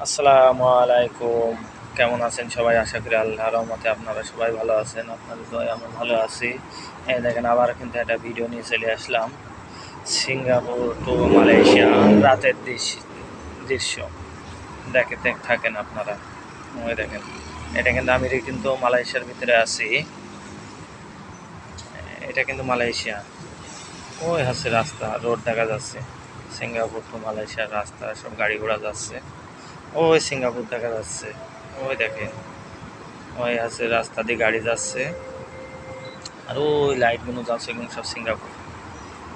আসসালামু আলাইকুম। কেমন আছেন সবাই? আশা করি আল্লাহর রহমতে আপনারা সবাই ভালো আছেন। আপনাদের দয়ায় আমি ভালো আছি। এই দেখেন আবার কিন্তু একটা ভিডিও নিয়ে চলে আসলাম। সিঙ্গাপুর টু মালয়েশিয়া রাতের দৃশ্য থাকেন আপনারা। ওই দেখেন, এটা কিন্তু আমি কিন্তু মালয়েশিয়ার ভিতরে আছি। এটা কিন্তু মালয়েশিয়া। ওই হচ্ছে রাস্তা, রোড দেখা যাচ্ছে। সিঙ্গাপুর টু মালয়েশিয়ার রাস্তা, সব গাড়ি ঘোড়া যাচ্ছে। ওই সিঙ্গাপুর দেখা যাচ্ছে। ওই দেখেন, ওই আছে রাস্তা দিয়ে গাড়ি যাচ্ছে, আর ওই লাইটগুলো যাচ্ছে, এগুলো সব সিঙ্গাপুর।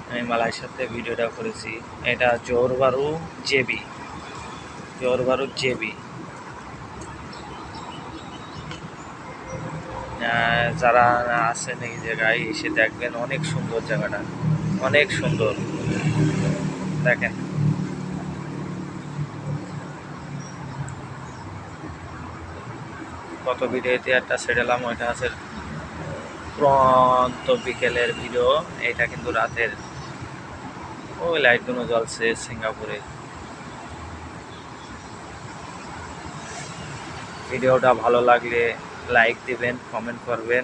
আমি মালয়েশিয়াতে ভিডিওটা করেছি। এটা জোহরবারু জেবি, জোহরবারু জেবি। যারা আছেন এই জায়গায় এসে দেখবেন, অনেক সুন্দর জায়গাটা, অনেক সুন্দর। দেখেন, কত ভিডিওতে একটা ছেড়েলাম, ওইটা আছে প্রন্ত বিকেলের ভিডিও। এটা কিন্তু রাতের। ওই লাইটগুলো জ্বলছে সিঙ্গাপুরে। ভিডিওটা ভালো লাগলে লাইক দিবেন, কমেন্ট করবেন।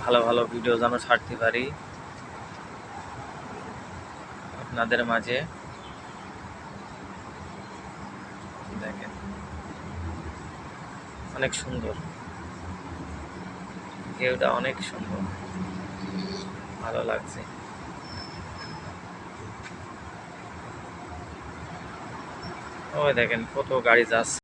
ভালো ভালো ভিডিও যেন ছাড়তে পারি আপনাদের মাঝে। দেখেন, অনেক সুন্দর ভিউটা, অনেক সুন্দর, ভালো লাগছে। ওই দেখেন কত গাড়ি যাচ্ছে।